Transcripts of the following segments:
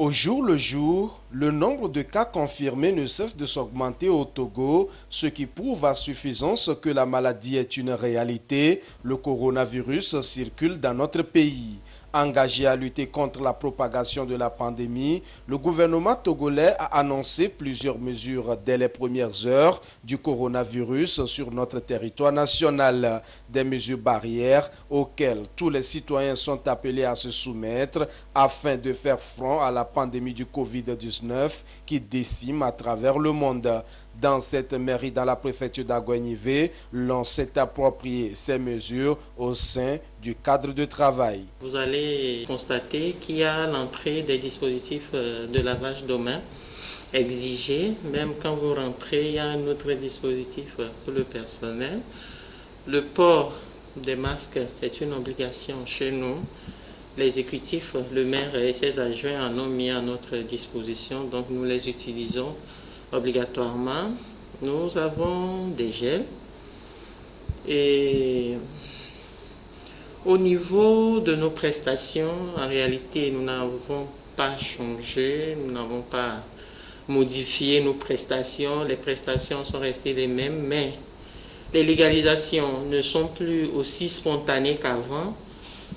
Au jour le jour, le nombre de cas confirmés ne cesse de s'augmenter au Togo, ce qui prouve à suffisance que la maladie est une réalité. Le coronavirus circule dans notre pays. Engagé à lutter contre la propagation de la pandémie, le gouvernement togolais a annoncé plusieurs mesures dès les premières heures du coronavirus sur notre territoire national. Des mesures barrières auxquelles tous les citoyens sont appelés à se soumettre afin de faire front à la pandémie du Covid-19 qui décime à travers le monde. Dans cette mairie, dans la préfecture d'Aguenivé, l'on s'est approprié ces mesures au sein du cadre de travail. Vous allez constater qu'il y a l'entrée des dispositifs de lavage de mains exigés. Même quand vous rentrez, il y a un autre dispositif pour le personnel. Le port des masques est une obligation chez nous. L'exécutif, le maire et ses adjoints en ont mis à notre disposition, donc nous les utilisons obligatoirement. Nous avons des gels et au niveau de nos prestations, en réalité, nous n'avons pas changé, nous n'avons pas modifié nos prestations. Les prestations sont restées les mêmes, mais les légalisations ne sont plus aussi spontanées qu'avant.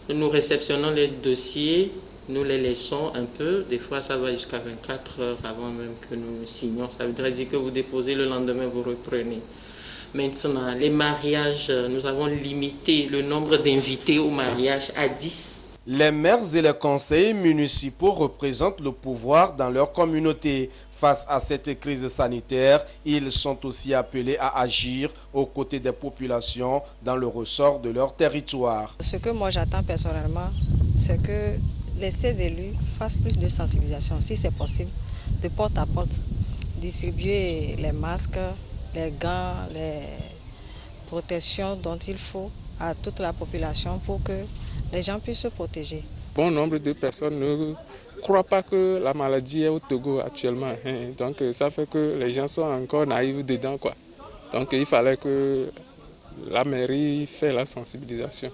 Nous réceptionnons les dossiers, nous les laissons un peu. Des fois, ça va jusqu'à 24 heures avant même que nous signions. Ça veut dire que vous déposez le lendemain, vous reprenez. Maintenant, les mariages, nous avons limité le nombre d'invités au mariage à 10. Les maires et les conseillers municipaux représentent le pouvoir dans leur communauté. Face à cette crise sanitaire, ils sont aussi appelés à agir aux côtés des populations dans le ressort de leur territoire. Ce que moi j'attends personnellement, c'est que ces élus fassent plus de sensibilisation, si c'est possible, de porte à porte, distribuer les masques, les gants, les protections dont il faut à toute la population pour que les gens puissent se protéger. Bon nombre de personnes ne croient pas que la maladie est au Togo actuellement. Donc ça fait que les gens sont encore naïfs dedans, quoi. Donc il fallait que la mairie fasse la sensibilisation.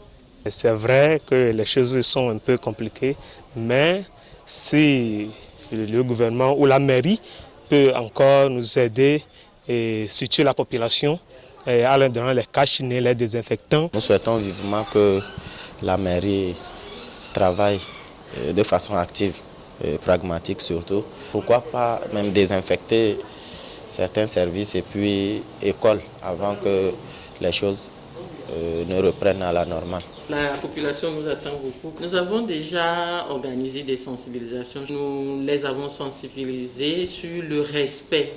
C'est vrai que les choses sont un peu compliquées, mais si le gouvernement ou la mairie peut encore nous aider et situer la population en leur donnant les cachinets, les désinfectants. Nous souhaitons vivement que la mairie travaille de façon active et pragmatique surtout. Pourquoi pas même désinfecter certains services et puis écoles avant que les choses ne reprennent à la normale. La population nous attend beaucoup. Nous avons déjà organisé des sensibilisations. Nous les avons sensibilisés sur le respect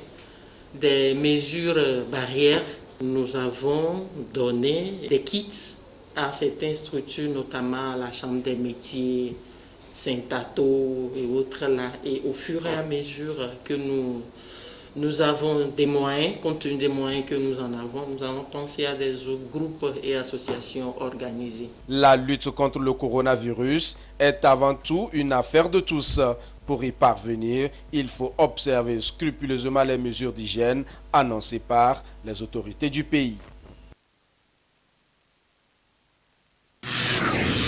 des mesures barrières. Nous avons donné des kits à certaines structures, notamment à la Chambre des métiers, Saint-Tato et autres là. Et au fur et à mesure que nous avons des moyens, compte tenu des moyens que nous en avons, nous allons penser à des autres groupes et associations organisées. La lutte contre le coronavirus est avant tout une affaire de tous. Pour y parvenir, il faut observer scrupuleusement les mesures d'hygiène annoncées par les autorités du pays.